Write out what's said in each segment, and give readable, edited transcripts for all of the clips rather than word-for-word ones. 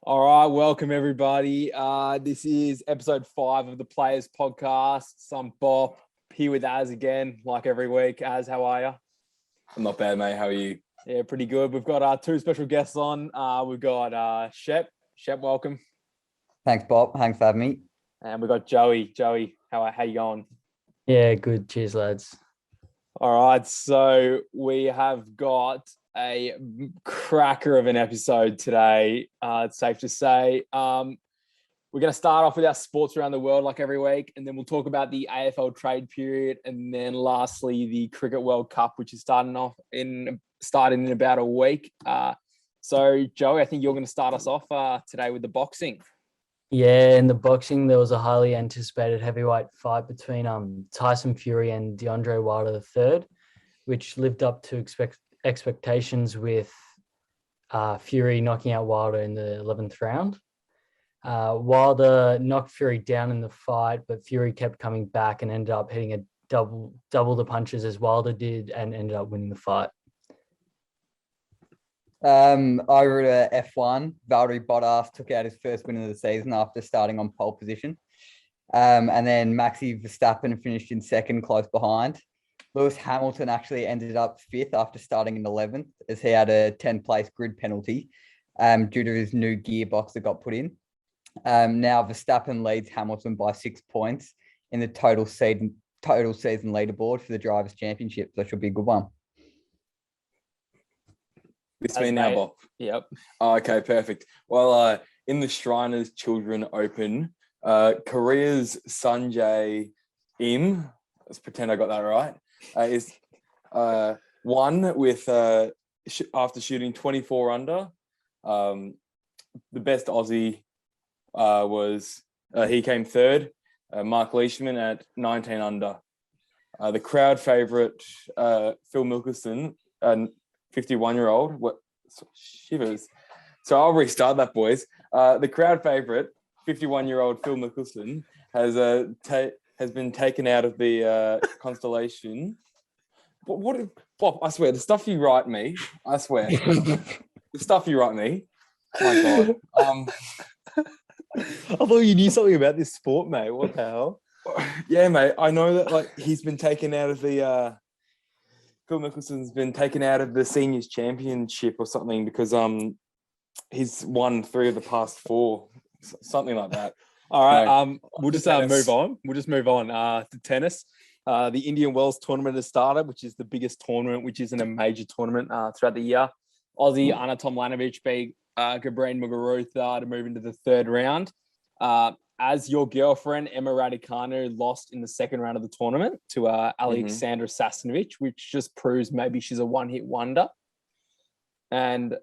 All right, welcome everybody. This is episode 5 of the Players Podcast. I'm Bop here with Az again, like every week. Az, how are you? I'm not bad, mate. How are you? Yeah, pretty good. We've got two special guests on. We've got Shep. Shep, welcome. Thanks, Bob. Thanks for having me. And we've got Joey. Joey, how you going? Yeah, good. Cheers, lads. All right, so we have got a cracker of an episode today. It's safe to say. We're going to start off with our sports around the world like every week, and then we'll talk about the AFL trade period, and then lastly the Cricket World Cup, which is starting in about a week. So Joey, I think you're going to start us off today with the boxing. Yeah, in the boxing, there was a highly anticipated heavyweight fight between Tyson Fury and Deontay Wilder III, which lived up to expectations with Fury knocking out Wilder in the 11th round. Wilder knocked Fury down in the fight, but Fury kept coming back and ended up hitting a double the punches as Wilder did and ended up winning the fight. Over to F1, Valtteri Bottas took out his first win of the season after starting on pole position. And then Maxi Verstappen finished in second, close behind. Lewis Hamilton actually ended up 5th after starting in 11th, as he had a 10-place grid penalty due to his new gearbox that got put in. Now Verstappen leads Hamilton by 6 points in the total season leaderboard for the Drivers' Championship. So that should be a good one. It's me now, Bob. Yep. Oh, okay, perfect. Well, in the Shriners Children Open, Korea's Sunjae Im, let's pretend I got that right, is won with after shooting 24 under. The best Aussie was he came third. Mark Leishman at 19 under. The crowd favourite Phil Mickelson, 51-year-old. What shivers? So I'll restart that, boys. The crowd favourite, 51-year-old Phil Mickelson, has been taken out of the constellation. What, Bob? I swear, the stuff you write me. I swear, the stuff you write me. My God. I thought you knew something about this sport, mate. What the hell? Yeah, mate. I know that he's been taken out of the. Phil Mickelson's been taken out of the Seniors Championship or something because he's won 3 of the past 4, something like that. All right, we'll just move on. We'll just move on to tennis. The Indian Wells tournament has started, which is the biggest tournament, which isn't a major tournament throughout the year. Aussie Anna Tomljanovic beat Gabrine Muguruza to move into the 3rd round. As your girlfriend, Emma Raducanu, lost in the 2nd round of the tournament to Alexandra Sasnovich, which just proves maybe she's a one-hit wonder. And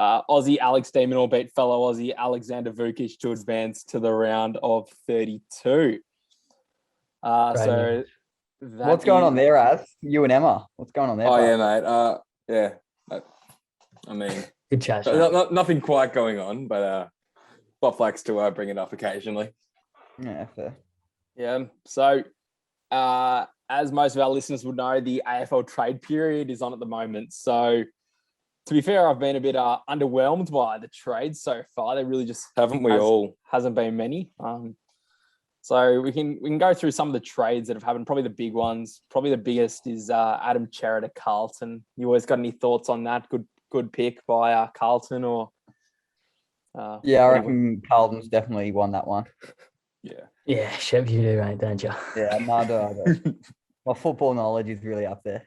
Aussie Alex de Minaur beat fellow Aussie Alexander Vukic to advance to the round of 32. So what's going on there, Az? You and Emma. What's going on there? Oh, yeah, mate. Yeah. I mean, Good chat. Nothing quite going on, but Bob likes to bring it up occasionally. Yeah, fair. Yeah. So, as most of our listeners would know, the AFL trade period is on at the moment. So, to be fair, I've been a bit underwhelmed by the trades so far. There really just hasn't been many. So we can go through some of the trades that have happened. Probably the big ones. Probably the biggest is Adam Cerra to Carlton. You always got any thoughts on that? Good pick by Carlton or? Yeah, I reckon Carlton's definitely won that one. Yeah, Shep, you do, mate, don't you? Yeah, no, I do. My football knowledge is really up there.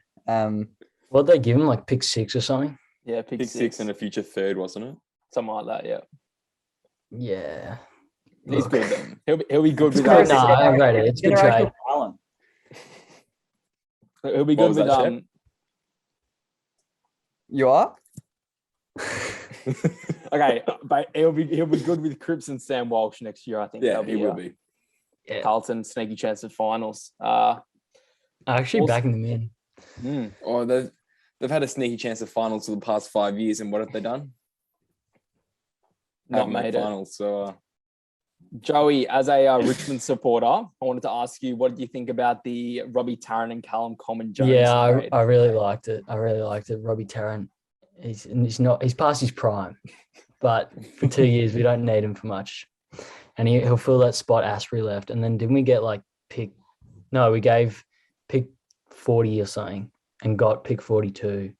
What they give him, like pick 6 or something? Yeah, pick 6 and a future 3rd, wasn't it? Something like that, yeah. Yeah. He's good then. He'll be good with that. No, I rate it. It's good trade. Talent. He'll be good with You are? Okay, but he'll be good with Cripps and Sam Walsh next year, I think. Yeah, he will be. Yeah. Carlton, sneaky chance at finals. Actually backing them in. Oh, they've had a sneaky chance at finals for the past 5 years, and what have they done? Not made finals. It. So, Joey, as a Richmond supporter, I wanted to ask you, what did you think about the Robbie Tarrant and Callum Common-Jones? Yeah, I really liked it. Robbie Tarrant, he's past his prime. but for 2 years we don't need him for much, and he'll fill that spot Asprey left. And then didn't we get like pick? No, we gave pick 40 or something and got pick 42.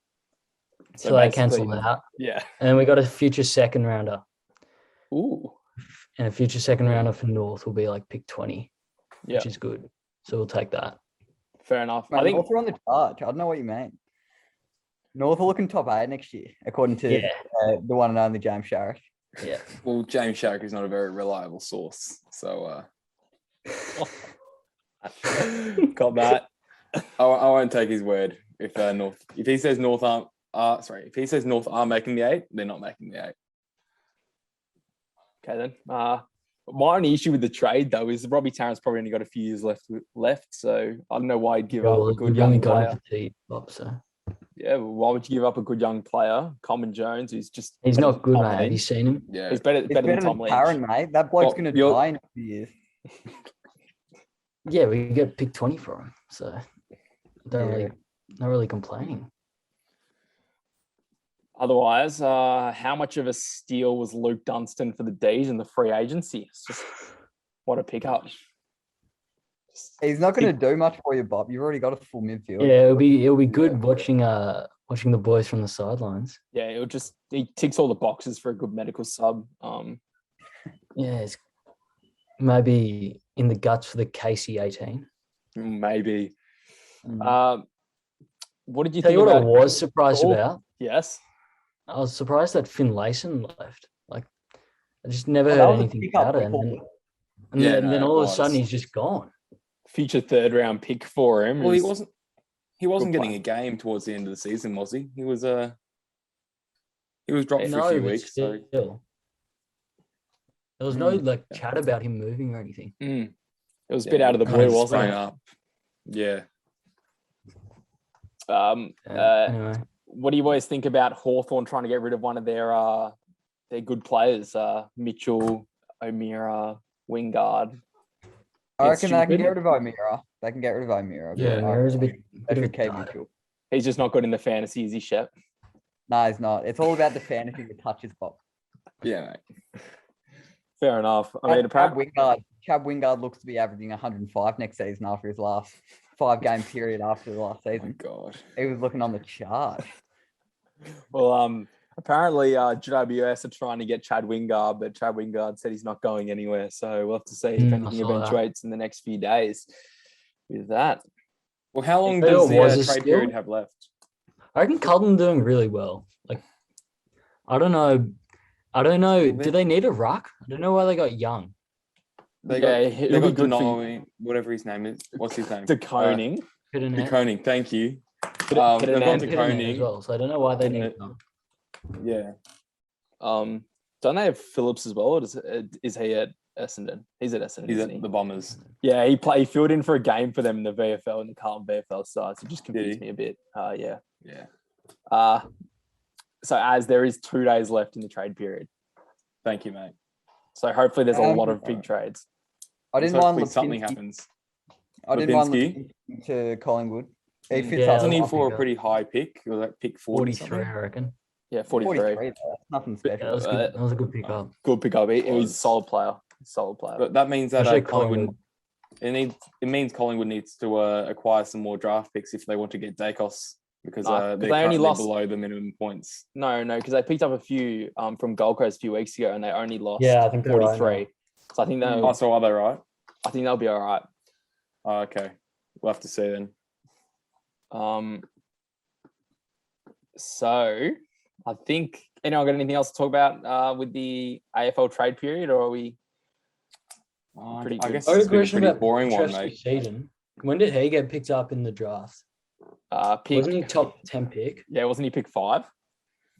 So they cancelled basically, it out. Yeah. And then we got a future second rounder. Ooh. And a future second rounder for North will be like pick 20, Yeah. which is good. So we'll take that. Fair enough. Mate, I think North are on the charge. I don't know what you mean. North are looking top 8 next year, according to the one and only James Sharrock. Yeah. Well, James Sharrock is not a very reliable source, so got that. I won't take his word. If he says North are making the 8, they're not making the 8. Okay then. My only issue with the trade though is Robbie Tarrant's probably only got a few years left. So I don't know why he'd give up a good young player. Yeah, well, why would you give up a good young player, Coleman Jones, who's just he's not good, Tom mate. Have you Lynch? seen him? Yeah, He's better than Tom Lynch. Tarrant, mate. That bloke's Well, going to you're- die in a few years. Yeah, we get pick 20 for him. So Yeah. not really complaining. Otherwise, how much of a steal was Luke Dunstan for the D's in the free agency? It's just what a pickup. He's not going to do much for you, Bob. You've already got a full midfield. Yeah, it'll be good watching the boys from the sidelines. Yeah, he ticks all the boxes for a good medical sub. Yeah, it's maybe in the guts for the KC18. Maybe. Mm. What did you Tell think you what about? I was surprised Oh. about? Yes. I was surprised that Finn Layson left. Like, I just never That heard was a anything pickup about it. we And Yeah, then no, all it of a sudden was. he's just gone. Future third round pick for him. well, he is- wasn't Good getting player. a game towards the end of the season, was he? He was dropped for a No, few but weeks. So still. There was no chat about him moving or anything. It was a bit out of the kind blue, just wasn't sprang it? up. Yeah. Anyway, What do you boys think about Hawthorn trying to get rid of one of their good players, Mitchell, O'Meara, Wingard? I It's reckon they can stupid. get rid of O'Meara. They can get rid of O'Meara. yeah, but I Mira's a bit reckon of they a should keep dud. Mitchell. He's just not good in the fantasy, is he, Shep? No, he's not. It's all about the fantasy that touches Bob. Yeah, mate. Fair enough. I mean, Chad Wingard looks to be averaging 105 next season after his last 5-game period after the last Oh my season. God. He was looking on the chart. well, apparently GWS are trying to get Chad Wingard, but Chad Wingard said he's not going anywhere. So we'll have to see if I anything saw that. eventuates in the next few days with that. Well, how long Tell you does what was the a trade steal? period have left? I reckon Carlton doing really well. Like, I don't know. Do they need a ruck? I don't know why they got Young. They Yeah, got, it'll they be got good for Denoy, whatever his name is. What's his name? De Koning. Pitternet. DeConing, thank you. Put it They've in gone there. to Pitternet as Koning. well. So I don't know why they need Pitternet. Young. Yeah. Don't they have Phillips as well? Or is he at Essendon? He's at Essendon. He's isn't at he? the Bombers. Yeah, he filled in for a game for them in the VFL, in the Carlton VFL side. So it just confused he? me a bit. Yeah. Yeah. So as there is 2 days left in the trade period. Thank you, mate. So hopefully there's a lot of big trades. I Let's didn't mind hopefully something Lipinski. happens. I didn't mind Lipinski. Lipinski to Collingwood. He fits Yeah, up. Wasn't he I'll for a pick pretty high pick? Was that pick 40 43, I reckon. Yeah, 43. 43. That's nothing Yeah, special. that was good. That was a good pickup. Good pickup. He's a solid player. But that means that Especially Collingwood. It means Collingwood needs to acquire some more draft picks if they want to get Dacos because No, they're they only currently lost- below the minimum points. No, because they picked up a few from Gold Coast a few weeks ago, and they only lost Yeah, I think they're right 43. So I think Oh, so are they right? they'll be all right. Oh, okay. We'll have to see then. So I think anyone got anything else to talk about with the AFL trade period, or are we? Pretty I good. guess I got it's a been a question pretty about boring one, Trevor mate. Seaton. When did he get picked up in the draft? Pick? Wasn't he top 10 pick? Yeah, wasn't he pick 5?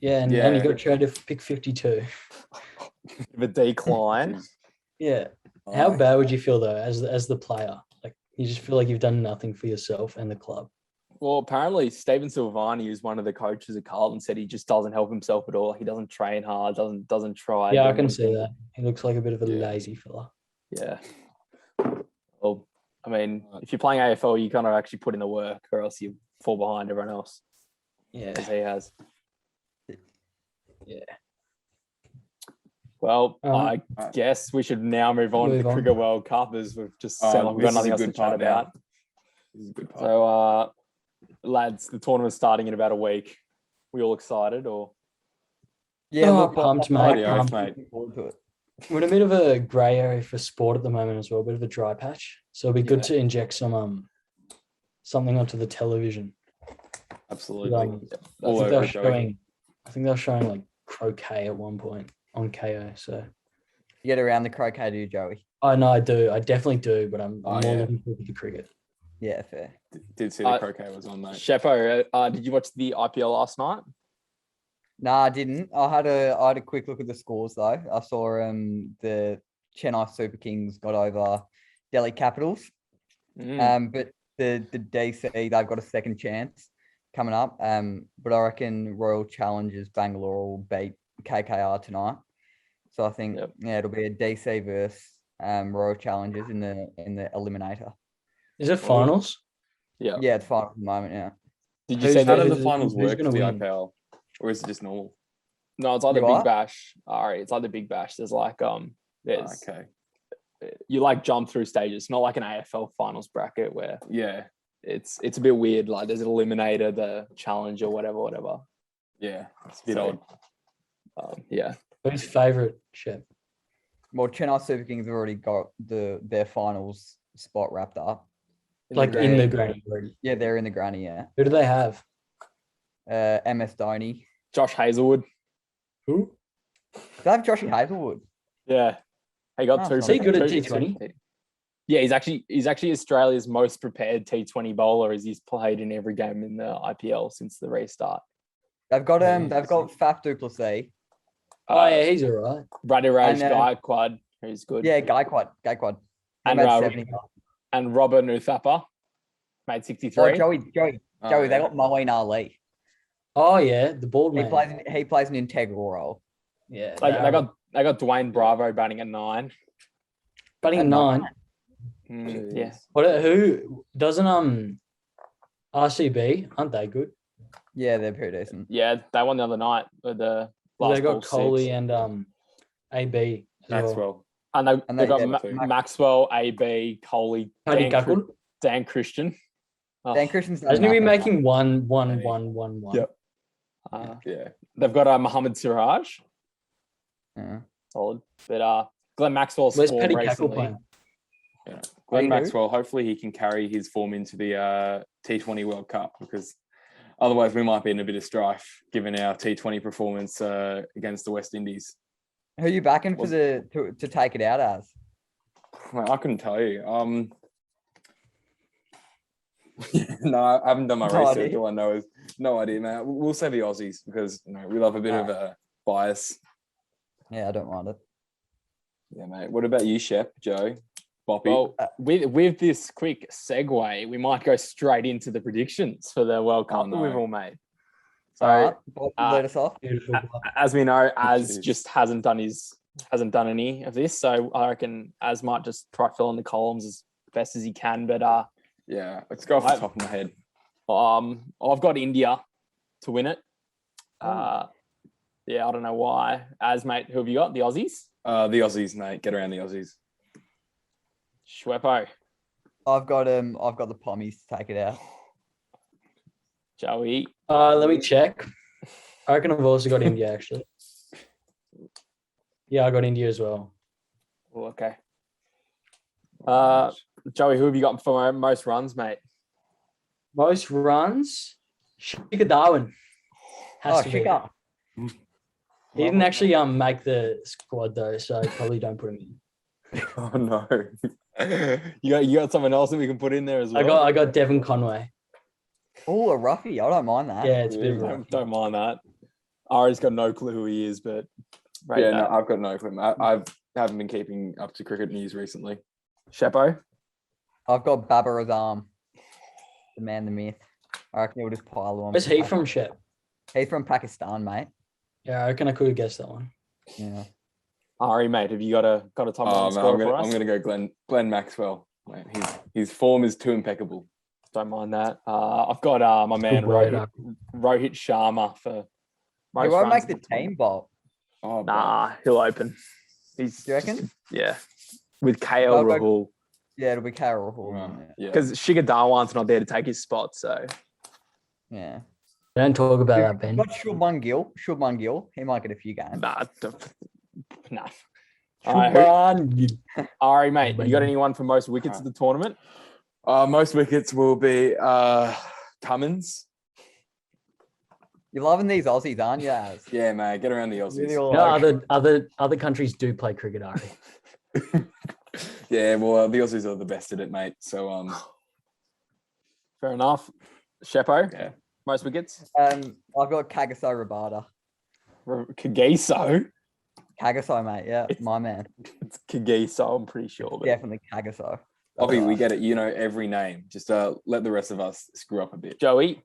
Yeah, and then he Yeah. got traded for pick 52. The decline. Yeah. How Oh, bad would you feel though, as the player? Like, you just feel like you've done nothing for yourself and the club. Well, apparently Stephen Silvani, who's one of the coaches at Carlton, said he just doesn't help himself at all. He doesn't train hard, doesn't try. Yeah, I doesn't can see anything. that. He looks like a bit of a Yeah. lazy fella. Yeah. Well, I mean, if you're playing AFL, you kind of actually put in the work, or else you fall behind everyone else, Yeah. as he has. Yeah. Well, Alright. I guess we should now move on to the Move on. Cricket World Cup as we've just said we've got this is nothing a else to good chat part now. about. This is a good part. So, lads, the tournament's starting in about a week. We all excited or? Yeah, Oh, look, pumped, mate. Bloody oath, Pumped. mate. looking forward to it. We're in a bit of a grey area for sport at the moment as well, a bit of a dry patch. So it'll be good to inject some something onto the television. Absolutely. Um, All I think over they're it, Joey. showing. I think they're showing like croquet at one point on KO. So You get around the croquet, do you, Joey? I know I do. I definitely do, but I'm Oh, more yeah. looking forward to the cricket. Yeah, fair. Did see the croquet was on, mate. Shepo, did you watch the IPL last night? No, I didn't. I had a quick look at the scores though. I saw the Chennai Super Kings got over Delhi Capitals. But the DC, they've got a second chance coming up. But I reckon Royal Challengers Bangalore will beat KKR tonight. So I think it'll be a DC versus Royal Challengers in the eliminator. Is it finals? Yeah. Yeah, it's final at the moment. Yeah. Did you Who's say How that? do who's- the finals who's work for gonna the win? IPL? Or is it just normal? No, it's like the You Big what? Bash. All right, it's like the Big Bash. There's like there's Okay. you like jump through stages. It's not like an AFL finals bracket where Yeah. it's a bit weird. Like there's an eliminator, the challenger, whatever. Yeah. It's a bit So, odd. Yeah. Who's favourite, Shep? Well, Chennai Super Kings have already got their finals spot wrapped up. Like in the granny already. Yeah, they're in the granny. Yeah. Who do they have? MS Dhoni. Josh Hazelwood. Who? They have Joshy Hazelwood. Yeah. He got Oh, two. is he good at two- T20? Yeah, he's actually Australia's most prepared T20 bowler as he's played in every game in the IPL since the restart. They've got Yeah, they've got Faf du Plessis. Oh yeah, he's all right. Radiraj And, Gaikwad, who's good. Yeah, Gaikwad. He And, made 70. and Robert Uthappa made 63. Oh, Joey, they yeah. got Moeen Ali. Oh yeah, the bald He man. plays an integral role. Yeah, They got Dwayne Bravo batting at 9. batting at 9. Yeah. What? Who doesn't RCB? Aren't they good? Yeah, they're pretty decent. Yeah, they won the other night with the Well, last they ball got Coley 6. and AB. as well. Maxwell. And And they they- got they- Maxwell, AB, Coley, Paddy Gackwood. Dan Christian. Oh, Dan Christian's done Hasn't he been nothing. making one? Yep. uh, Yeah. they've got Mohammad Siraj, Yeah. solid. But Glenn Maxwell's Where's form Paddy Gackwood recently. playing? Glenn Who? Maxwell, hopefully he can carry his form into the T20 World Cup because otherwise we might be in a bit of strife given our T20 performance against the West Indies. Who are you backing for to take it out as? Well, I couldn't tell you. No, I haven't done my No research. idea. All I know is no idea, man. We'll say the Aussies because we love a bit of a bias. Yeah, I don't mind it. Yeah, mate. What about you, Shep, Joe, Boppy? Well, with this quick segue, we might go straight into the predictions for the World Cup that we've no. all made. So, All right, Bob, lead us off. Beautiful. as we know, Az Jeez. just hasn't done any of this. So I reckon Az might just try to fill in the columns as best as he can. But Yeah, let's go off the top of my head. I've got India to win it. Yeah, I don't know why. Az, mate, who have you got? The Aussies? The Aussies, mate. Get around the Aussies. Schweppo, I've got the Pommies to take it out. Joey. Let me check. I reckon I've also got India actually. Yeah, I got India as well. Oh, okay. Joey, who have you got for most runs, mate? Most runs, Shikhar Dhawan. Has Oh, to be. Shikhar. He didn't actually make the squad though, so probably don't put him in. Oh no. You got someone else that we can put in there as well? I got Devon Conway. Oh, a roughie. I don't mind that. Yeah, it's a bit of a Don't mind that. Ari's got no clue who he is, but Yeah, no, I've got no clue. I haven't been keeping up to cricket news recently. Shepo. I've got Babar Azam, the man, the myth. I reckon he'll just pile on. Where's he from, Shep? He's from Pakistan, mate. Yeah, I reckon I could have guessed that one. Yeah. Ari, mate, have you got a top Oh, line man, scorer for us? I'm gonna go Glenn Maxwell. Mate, his form is too impeccable. Don't mind that. I've got my man Good word, Rohit Sharma for He most won't runs make the in tournament. team, Bob. Oh, Nah, he'll open. He's Do you reckon? Yeah, with KL I'll go- Rahul. Yeah, it'll be Carol Hall. Wow. Yeah. Because Shigadarwan's not there to take his spot, so Yeah. Don't talk about that, Ben. Not Shubman Gill. Shubman Gill. He might get a few games. nah. Nah. All right, Ari, mate, you got anyone for most wickets of the tournament? Most wickets will be Cummins. You're loving these Aussies, aren't you? Az? Yeah, mate. Get around the Aussies. Really all No, like- other countries do play cricket, Ari. Yeah, well, the Aussies are the best at it, mate. So, Fair enough. Shepo, yeah. most wickets. I've got Kagaso Rabada. Kagiso. Kagaso, mate. Yeah, my man. It's Kagiso, I'm pretty sure. But Definitely Kagaso. Bobby, we get it. You know every name. Just let the rest of us screw up a bit. Joey.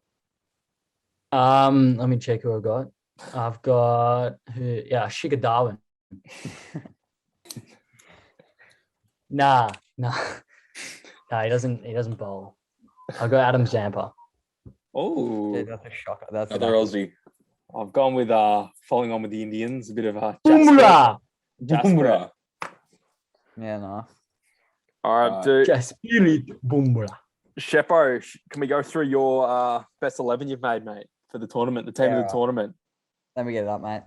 Let me check who I've got. I've got Shiga Darwin. Nah. No, he doesn't bowl. I've got Adam Zampa. Oh, Yeah, that's a shocker. That's Another Aussie. I've gone with following on with the Indians, a bit of a Bumrah. Jasper. Yeah, no. All right, dude. Jaspirit Bumrah. Shepo, can we go through your best 11 you've made, mate, for the tournament, the team Yeah, of the right. tournament? Let me get it up, mate.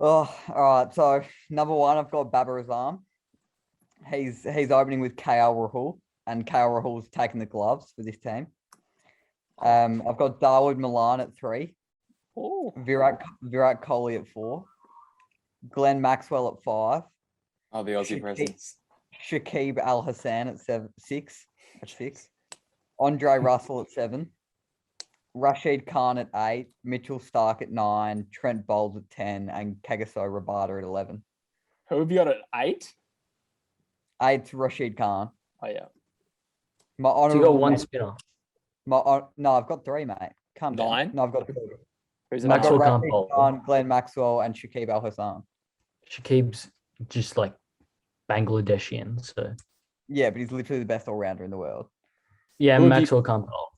Oh, all right. So number one, I've got Babar Azam. He's opening with KL Rahul, and KL Rahul's taking the gloves for this team. I've got Dawood Milan at 3, Oh, Virat Kohli at 4, Glenn Maxwell at 5, Oh, the Aussie Shaqib- presence. Shakib Al Hassan at 6, Andre Russell at 7, Rashid Khan at 8, Mitchell Stark at 9, Trent Bowles at 10, and Kagaso Rabada at 11. who have you got at 8? 8's Rashid Khan. Oh, yeah. My So you honourable got one men- spinner. no, I've got 3, mate. Calm down. 9? No, I've got 2. Who's I've at Maxwell got 9? can't Rashid bowl. Khan, Glenn Maxwell, and Shakib Al Hassan. Shakib's just like Bangladeshian. So Yeah, but he's literally the best all rounder in the world. yeah, Who have you- Maxwell can't bowl.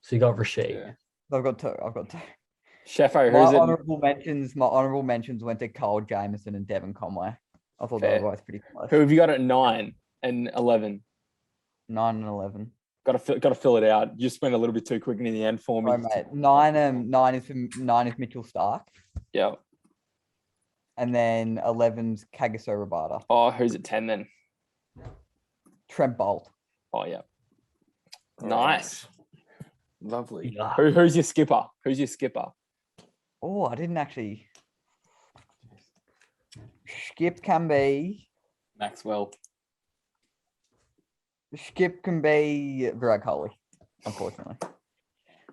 So you got Rashid. Yeah. So I've got 2. Shefo, My who's it? honourable mentions went to Cole Jameson and Devon Conway. I thought Fair. they were both pretty close. Who have you got at 9 and 11? 9 and 11. Got to fill it out. You just went a little bit too quick in the end for me. Sorry, mate. 9 is Mitchell Stark, Yeah. and then 11's Kagaso Rabada. Oh, who's at 10 then? Trent Bolt. Oh, yeah. All Nice. right. Lovely. Yeah. Who's your skipper? Who's your skipper? Oh, I didn't actually. Skip can be Maxwell. Virat Kohli, unfortunately.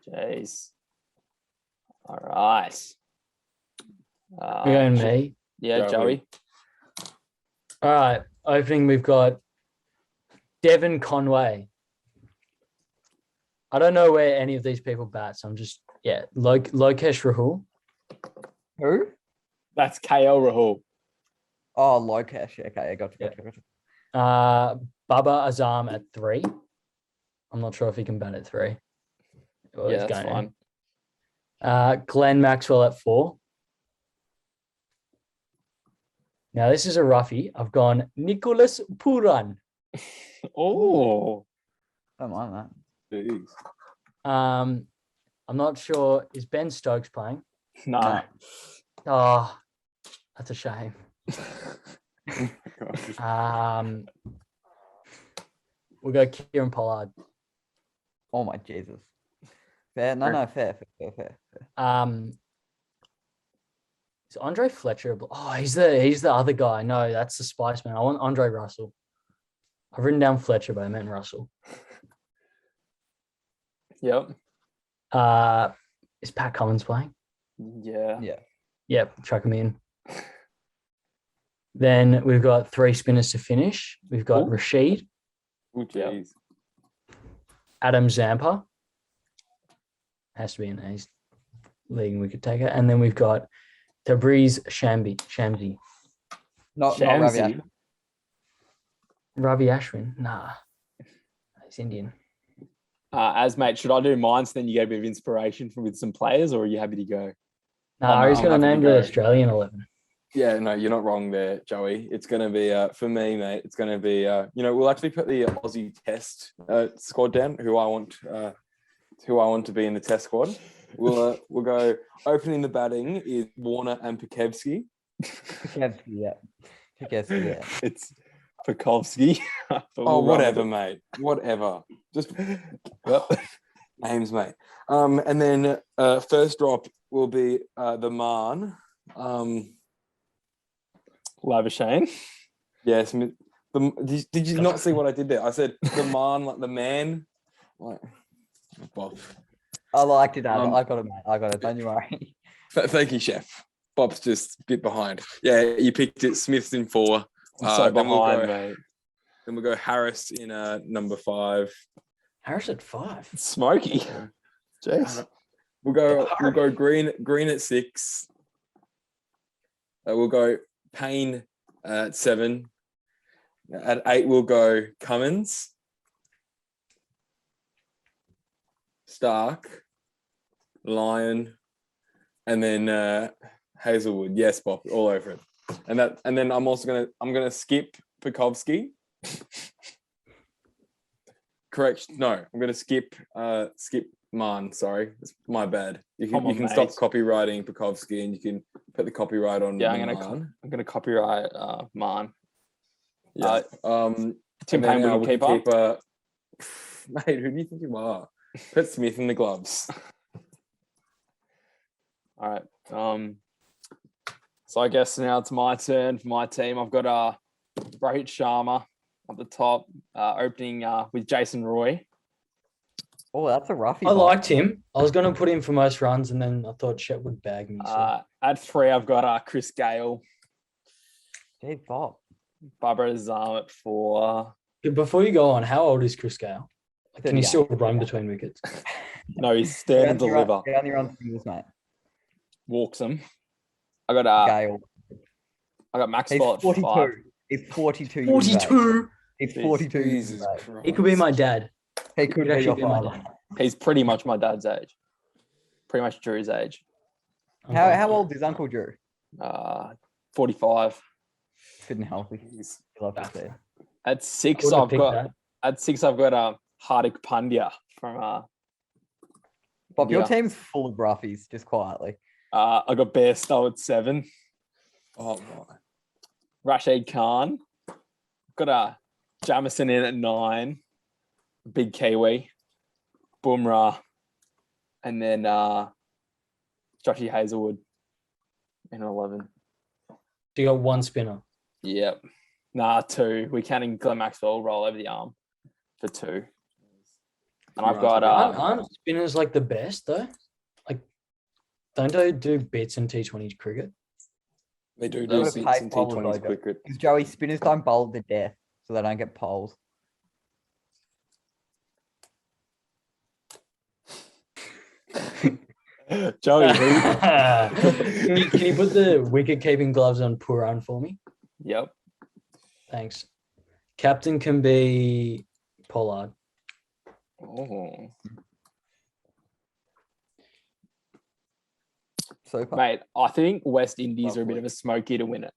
Jeez. All right. We're going me. Yeah, Joey. Joey. All right. Opening, we've got Devon Conway. I don't know where any of these people bat, so I'm just Lokesh Rahul. Who? That's KL Rahul. Oh, Lokesh. Okay, gotcha. Baba Azam at 3. I'm not sure if he can bat at 3. Well, Yeah, he's that's going fine. to. Glenn Maxwell at 4. Now this is a roughie. I've gone Nicholas Puran. Oh, Don't mind that. Jeez. I'm not sure. Is Ben Stokes playing? no. No. Oh, that's a shame. Gosh. We'll go Kieran Pollard. Oh my Jesus. Fair. No, fair. Is Andre Fletcher? Oh, he's the other guy. No, that's the Spice Man. I want Andre Russell. I've written down Fletcher, but I meant Russell. Yep. Is Pat Cummins playing? Yeah. Yeah. Yep, chuck him in. Then we've got 3 spinners to finish. We've got Ooh. Rashid, Oh, jeez. Adam Zampa. Has to be in his leading wicket taker. And then we've got Tabriz Shamsi. Not Ravi Shamsi. Ashwin. Ravi Ashwin. Nah. He's Indian. As mate, should I do mine so then you get a bit of inspiration from with some players, or are you happy to go? No, he's I'm going to happy name to the go. Australian 11. Yeah, no, you're not wrong there, Joey. It's going to be, for me, mate, it's going to be, we'll actually put the Aussie Test squad down, who I want to be in the Test squad. We'll go opening the batting is Warner and Pekevsky. Pekevsky, yeah. It's Pekovsky. Oh, whatever, mate. Whatever. Just Yep. names, mate. And then first drop will be the Marn. Labuschagne. Yes. Did you not see what I did there? I said the Marn, like the man. Like, Bob. I liked it, Adam. I got it, mate. I got it. Don't you worry. Thank you, Chef. Bob's just a bit behind. Yeah, you picked it. Smith's in 4. I'm so then we'll behind, go- mate. Then we'll go Harris in number 5. Harris at 5. Smoky. Jeez. We'll go green at 6. We'll go Payne at 7. At 8 we'll go Cummins, Stark, Lyon, and then Hazelwood. Yes, Bob, all over it. And then I'm also gonna skip Pekovsky. Correct. No, I'm gonna skip Marn. Sorry, it's my bad. You can stop copywriting Pekovsky and you can put the copyright on. Yeah, Marn. I'm gonna copyright Marn. Yeah. Tim Payne will keep up. Mate, who do you think you are? Put Smith in the gloves. All right. So I guess now it's my turn for my team. I've got Rohit Sharma at the top, opening with Jason Roy. Oh, that's a roughie. I liked him. I was going to put him for most runs, and then I thought Shep would bag me. So. At 3, I've got Chris Gale. Gee, Bob. Barbara Azam at 4. Before you go on, how old is Chris Gale? Like, can he still run between wickets? No, he's stand and deliver. He only runs singles, mate. Walks him. I got Gale. I got Maxwell at 42. 5. He's 42. 42. He's 42. Jesus years Christ. He could be my dad. He could be actually your be my father. dad. He's pretty much my dad's age. Pretty much Drew's age. How old is Uncle Drew? 45. Fit and healthy. Love to see it. At 6, I've got Hardik Pandya from Bob, your yeah. team's full of roughies, just quietly. I got Bairstow at 7. Oh my. Rashid Khan. Got Jamison in at 9. Big Kiwi. Bumrah. And then Joshy Hazelwood in 11. So you got one spinner. Yep. Nah, 2. We're counting Glenn Maxwell roll over the arm for 2. And I've got Aren't spinners like the best though? Like, don't they do bits in T20 cricket? They do They've got to bits pay in bowlers, T20s though, cricket. because Joey, spinners don't bowl to death, so they don't get poles. Joey. Can you put the wicket keeping gloves on Pooran for me? Yep. Thanks. Captain can be Pollard. Oh. Super. Mate, I think West Indies are a bit of a smoky to win it.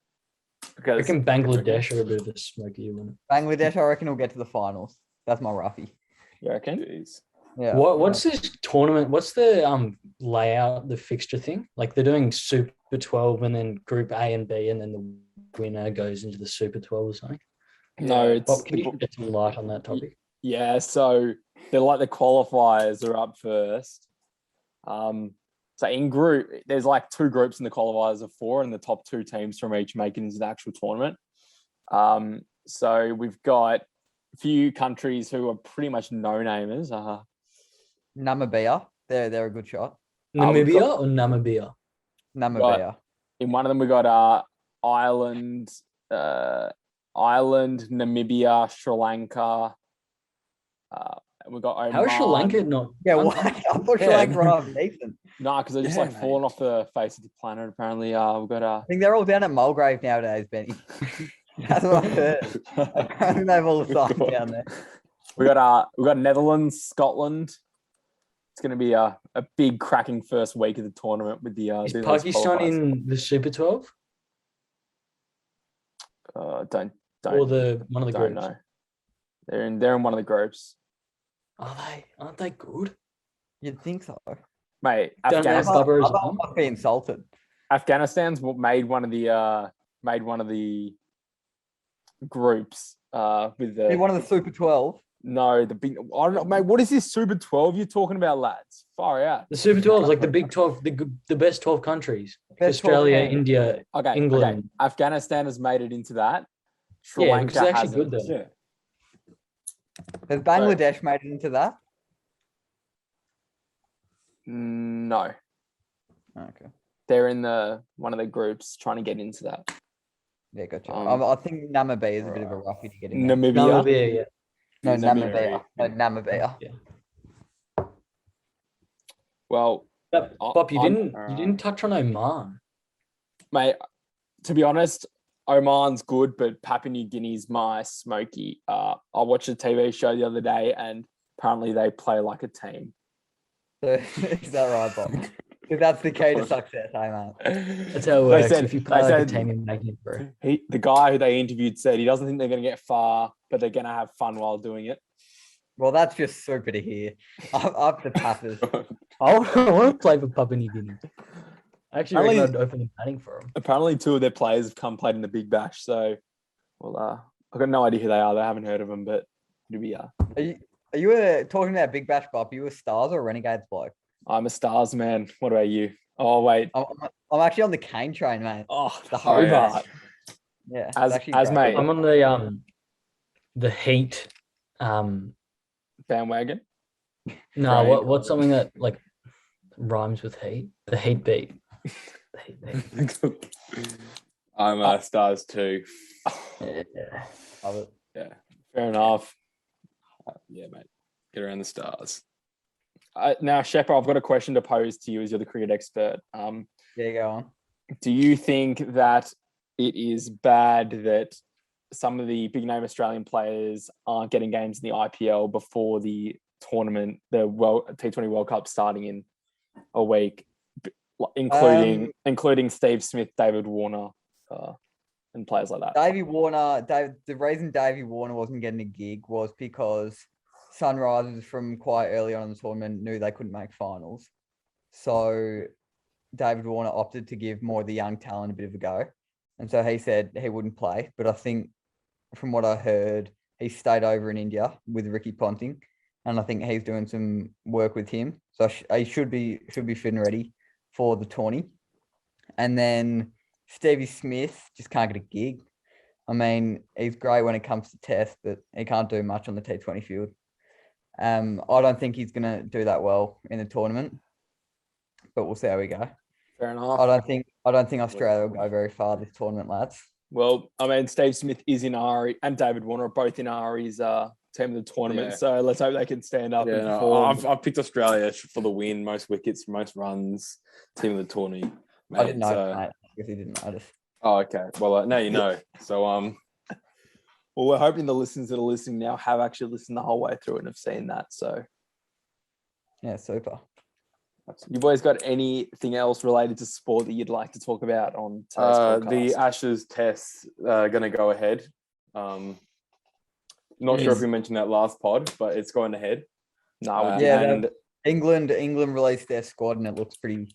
I Because reckon Bangladesh are a bit of a smoky one. Bangladesh, I reckon, will get to the finals. That's my roughie. you reckon? Jeez. Yeah. What's this tournament? What's the layout, the fixture thing? Like they're doing Super 12 and then Group A and B, and then the winner goes into the Super 12 or something. No, it's Bob, can you get some light on that topic? yeah. So they're like the qualifiers are up first. So in group, there's like 2 groups in the qualifiers of 4, and the top 2 teams from each make it into the actual tournament. So we've got a few countries who are pretty much no-namers. Namibia, they're a good shot. Namibia or Namibia? Namibia. In one of them, we got Ireland, Namibia, Sri Lanka. We got Oman. How is Sri Lanka not? Yeah, what? I thought Sri Lanka were half decent. No, because they're just Yeah, like mate. falling off the face of the planet. Apparently, we've got I think they're all down at Mulgrave nowadays, Benny. That's what I heard. Apparently they've all signed down there. we got Netherlands, Scotland, it's going to be a big cracking first week of the tournament with the. Is doing those Pakistan qualifiers. in the Super 12 Don't or one of the don't groups? know. They're in one of the groups, Are they? Aren't they good? You'd think so. mate. Don't they have Afghanistan, Bubba as I well? must be insulted. Afghanistan's made one of the groups with Be the one of the Super 12. no the big. I don't know, mate. What is this Super 12 you're talking about, lads? Far out. The Super 12 is like the big 12, the best 12 countries. Best 12 Australia, countries. India, Okay, England. Afghanistan has made it into that. Sri Yeah, Lanka because they're actually hasn't. good though. Yeah. Has Bangladesh made it into that? No, Okay. they're in one of the groups trying to get into that. Yeah, gotcha. Um, I think Namibia is a bit of a roughie to get in. Namibia. Namibia, yeah. No, Namibia. Namibia. No, Namibia. Yeah. Well, Bob, you I'm- didn't touch on Oman. mate, to be honest, Oman's good, but Papua New Guinea's my smoky. I watched a TV show the other day, and apparently they play like a team. So, is that right, Bob? Because that's the key to success, hey, mate. That's how it works. If you play like a team, you're making it through. The guy who they interviewed said he doesn't think they're going to get far, but they're going to have fun while doing it. Well, that's just super to hear. Up the Pappers. I want to play for Papua New Guinea. Actually, Apparently- I'd open the batting for them. Apparently, 2 of their players have played in the Big Bash. So, well, I've got no idea who they are. I haven't heard of them, but it'll be. Are you talking about Big Bash, Bob? Are you a Stars or Renegades bloke? I'm a Stars man. What about you? Oh wait. I'm actually on the Cane train, mate. Oh, The Hobart. Yeah. As- it's actually as great. mate. I'm on the Heat. Bandwagon. No, Right. what's something that like rhymes with heat? The Heat beat. The Heat beat. I'm Stars too. Yeah. Love it. Yeah. Fair enough. Yeah, mate. Get around the Stars. Now, Shepard, I've got a question to pose to you as you're the cricket expert. Yeah, go on. Do you think that it is bad that some of the big name Australian players aren't getting games in the IPL before the tournament, the T20 World Cup starting in a week, including Steve Smith, David Warner, and players like that? The reason Davey Warner wasn't getting a gig was because Sunrisers from quite early on in the tournament knew they couldn't make finals. So David Warner opted to give more of the young talent a bit of a go. And so he said he wouldn't play. But I think from what I heard, he stayed over in India with Ricky Ponting. And I think he's doing some work with him. So he should be fit and ready for the tourney. And then Stevie Smith just can't get a gig. I mean, he's great when it comes to test, but he can't do much on the T20 field. I don't think he's going to do that well in the tournament, but we'll see how we go. Fair enough. I don't think Australia will go very far this tournament, lads. Well, I mean, Steve Smith is in Ari and David Warner are both in Ari's team of the tournament. Yeah. So let's hope they can stand up. Yeah, and no, perform. I've picked Australia for the win, most wickets, most runs, team of the tourney. I didn't know, so- mate. I guess he didn't notice. Oh, okay. Well, now you know. So, Well, we're hoping the listeners that are listening now have actually listened the whole way through and have seen that. So, Yeah, super. you boys got anything else related to sport that you'd like to talk about on today's the podcast? Ashes tests are going to go ahead. Not sure if we mentioned that last pod, but it's going ahead. No, we Yeah, didn't. England released their squad and it looks pretty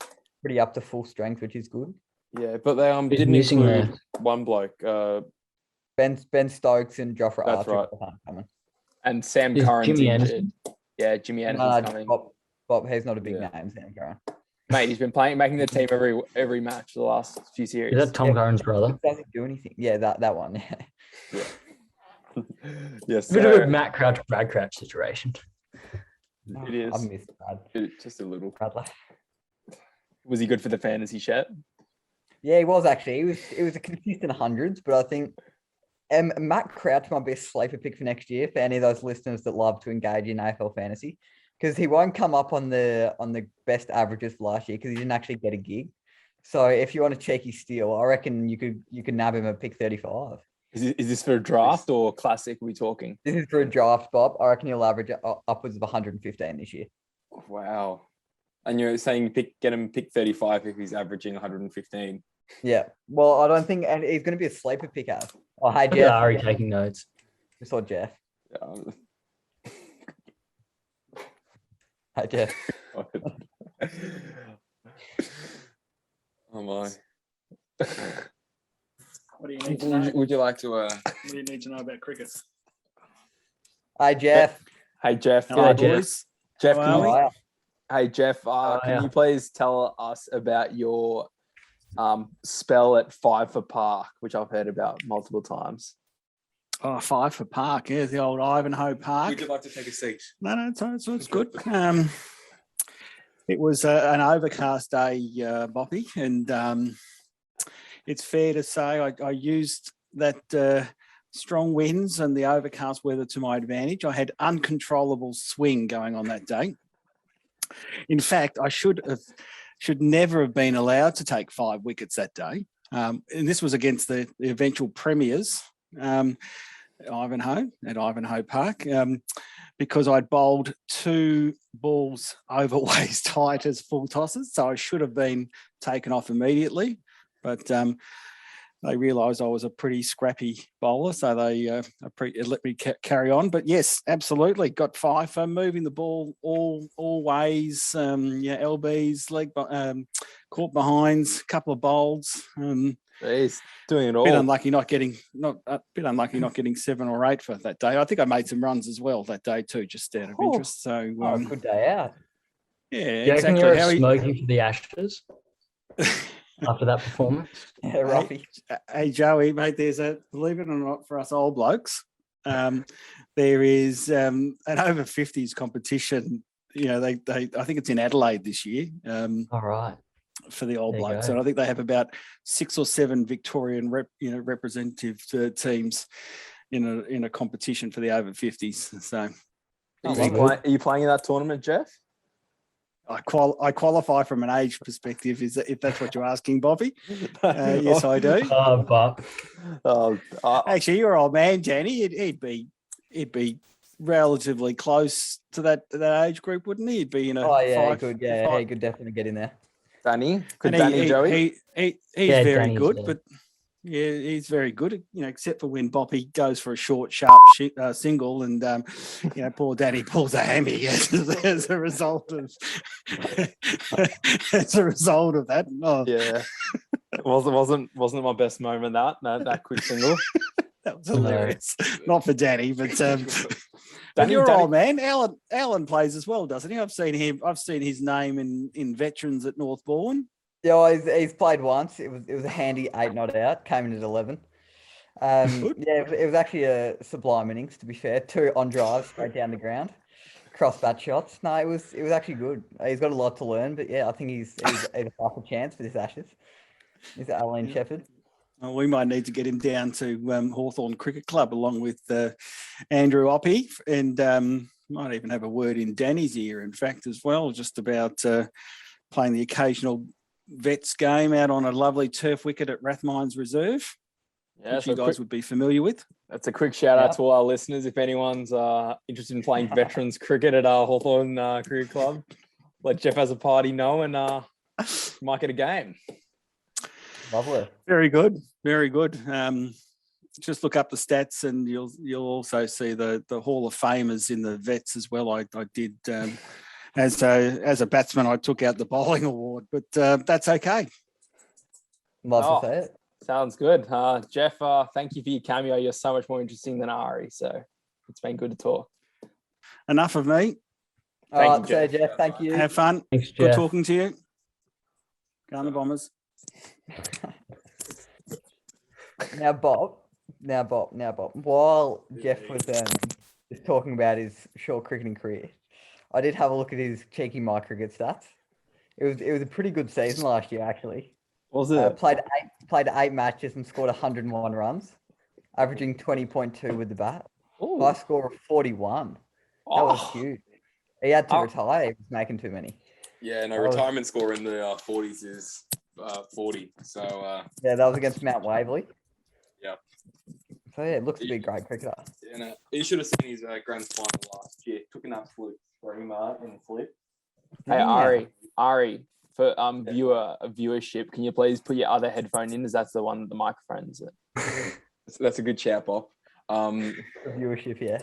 up to full strength, which is good. Yeah, but they Bit didn't missing include one bloke. Ben Stokes and Joffrey That's Archer right. aren't coming. And Sam Is Curran's Jimmy injured. Anderson? Yeah, Jimmy Anderson's coming. Bob, he's not a big Yeah. name, Sam Curran. Mate, he's been making the team every match the last few series. Is that Tom Yeah. Curran's brother? It doesn't do anything. Yeah, that one. Yeah. Yes, A bit of a Matt Crouch, Brad Crouch situation. It is. I missed Brad. just a little. Bradley. Was he good for the fantasy chat? Yeah, he was actually. It was a consistent hundreds, but I think Matt Crouch might be a sleeper pick for next year for any of those listeners that love to engage in AFL fantasy, because he won't come up on the best averages for last year because he didn't actually get a gig. So if you want a cheeky steal, I reckon you could nab him at pick 35. Is this for a draft or classic? Are we talking? This is for a draft, Bob. I reckon he'll average upwards of 115 this year. Wow. And you're saying get him pick 35 if he's averaging 115. Yeah. Well, I don't think, and he's going to be a sleeper pick up. Oh, hey, Look at Jeff. Ari taking notes. Just saw Jeff. Yeah. Hey, Jeff. Oh my. What do you need to know? Would you like to What do you need to know about cricket? Hey, Jeff. Hey Jeff, Hello, boys. Jeff, How can are you, we? Wow. hey Jeff, yeah. can you please tell us about your spell at 5 for Park, which I've heard about multiple times? Oh, 5 for Park. Yeah, the old Ivanhoe Park. Would you like to take a seat? No, it's good. It was an overcast day, Boppy, and it's fair to say I used that strong winds and the overcast weather to my advantage. I had uncontrollable swing going on that day. In fact, I should never have been allowed to take 5 wickets that day. And this was against the eventual premiers, Ivanhoe at Ivanhoe Park, because I'd bowled 2 balls over waist height as full tosses. So I should have been taken off immediately. But they realised I was a pretty scrappy bowler, so they let me carry on. But yes, absolutely, got 5 for moving the ball all ways. LBs, leg, caught behinds, couple of bowls. He's doing it all. Bit unlucky not getting 7 or 8 for that day. I think I made some runs as well that day too, just out of interest. So Good day out. yeah, Do you reckon exactly. you're smoking for the Ashes after that performance? Yeah, Ruffy. Hey Joey, mate, there's believe it or not, for us old blokes, there is an over 50s competition. You know, they I think it's in Adelaide this year. All right. For the old There you blokes, go. and I think they have about 6 or 7 Victorian representative teams in a competition for the over 50s. So Are you playing in that tournament, Jeff? I qualify from an age perspective, if that's what you're asking, Bobby. Yes, I do. Oh, but Actually, your old man, Danny, he'd be relatively close to that age group, wouldn't he? He'd be in a He could. Yeah, he could definitely get in there. Danny? Could And Danny Joey? He's Yeah, very Danny's good, there. but yeah, he's very good. Except for when Boppy goes for a short, sharp single, and poor Danny pulls a hammy as a result of that. Oh, Yeah. It wasn't my best moment, that quick single. that was hilarious. Not for Danny, but Danny- your Danny- old man, Alan plays as well, doesn't he? I've seen his name in veterans at Northbourne. Yeah, he's played once. It was a handy 8 not out. Came in at 11. It was actually a sublime innings, to be fair. 2 on drives straight down the ground, cross bat shots. No, it was actually good. He's got a lot to learn, but yeah, I think he's a half a chance for this Ashes. Is it Alan Shepherd? Well, we might need to get him down to Hawthorn Cricket Club along with Andrew Oppie, and might even have a word in Danny's ear, in fact, as well, just about playing the occasional Vets game out on a lovely turf wicket at Rathmines Reserve, Yeah, which you guys would be familiar with. that's a quick shout out to all our listeners. If anyone's interested in playing veterans cricket at our Hawthorn Cricket Club, let Jeff has a party know, and might get a game. Lovely. Very good, very good. Just look up the stats, and you'll also see the Hall of Famers in the Vets as well. I did. As a batsman, I took out the bowling award, but that's okay. Love to say it. Sounds good. Jeff, thank you for your cameo. You're so much more interesting than Ari, so it's been good to talk. Enough of me. All Thank right, you, so Jeff. Jeff, thank you. Have fun. Thanks, Good Jeff. talking to you. Go on the Bombers. Now, Bob. While Jeff was just talking about his short cricketing career, I did have a look at his cheeky my cricket stats. It was a pretty good season last year, actually. Was it? Played 8 matches and scored 101 runs, averaging 20.2 with the bat. Ooh. High score of 41. That was Oh. huge. He had to Oh. retire. He was making too many. Yeah, no, That was- retirement score in the 40s is 40. So, Yeah, that was against Mount Waverley. Yeah. So yeah, it looks to be a great cricketer. you should have seen his grand final last year. Took an absolute screamer in flip. Hey, Ari, for viewership, can you please put your other headphone in? As that's the one, the microphone's it. That's a good shout, Bob. Viewership, yeah.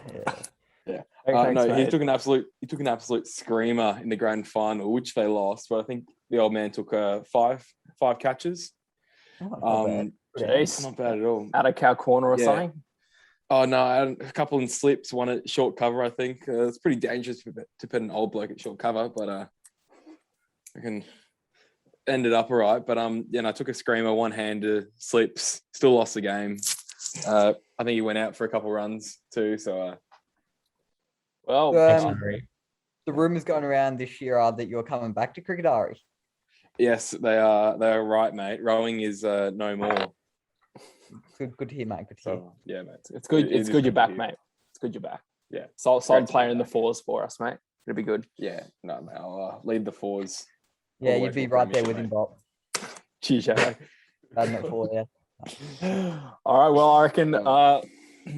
Yeah. Thanks, No, he mate. took an absolute screamer in the grand final, which they lost. But I think the old man took five catches. Oh, not bad. Jeez. Not bad at all. Out of cow corner or Yeah. something. Oh no, I had a couple in slips, one at short cover. I think it's pretty dangerous to put an old bloke at short cover, but I can end it up all right. But yeah, I took a screamer, one hander, slips, still lost the game. I think he went out for a couple runs too. So Well, The rumours going around this year are that you're coming back to cricket, Ari. yes, they are right, mate. Rowing is no more. Good to hear, mate. Good to hear. So yeah, mate. it's good. It It's is good you're good to back, hear. mate. It's good you're back. Yeah. Solid Great to be player in the back. fours for us, mate. It'll be good. Yeah, no, mate. I'll lead the fours. Yeah, all the way you'd be to a right there with premiership, him, mate. Bob. Cheers, Shadow. Hadn't it for you. All right. Well, I reckon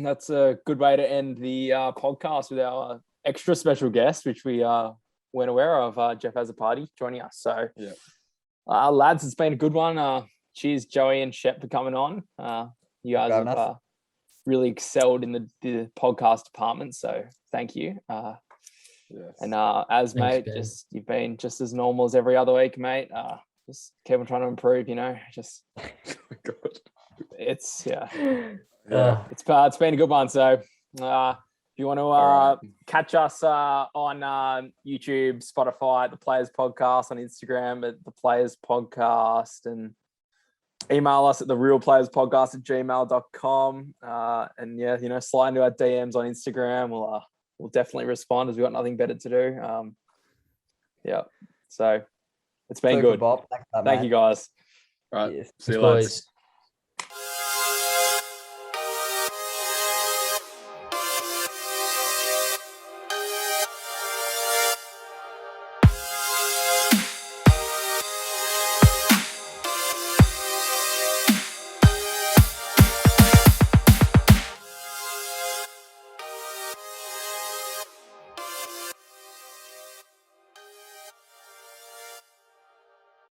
that's a good way to end the podcast with our extra special guest, which we weren't aware of. Jeff has a party joining us. So, Yeah. Lads, it's been a good one. Cheers, Joey and Shep, for coming on. You guys having have us. really excelled in the podcast department. So, thank you. Yes. And as Thanks, mate, Ben. you've been just as normal as every other week, mate. Just keep on trying to improve. Just Oh my God. it's Yeah. it's been a good one. So if you want to All right. catch us on YouTube, Spotify, the Players Podcast, on Instagram at the Players Podcast, and email us at the Real Players Podcast at gmail.com. And slide into our DMs on Instagram. We'll definitely respond as we've got nothing better to do. So it's been Super, good. Bob. Thanks for that, Thank mate. you guys. All right. Cheers. See you, Thanks, lads. boys.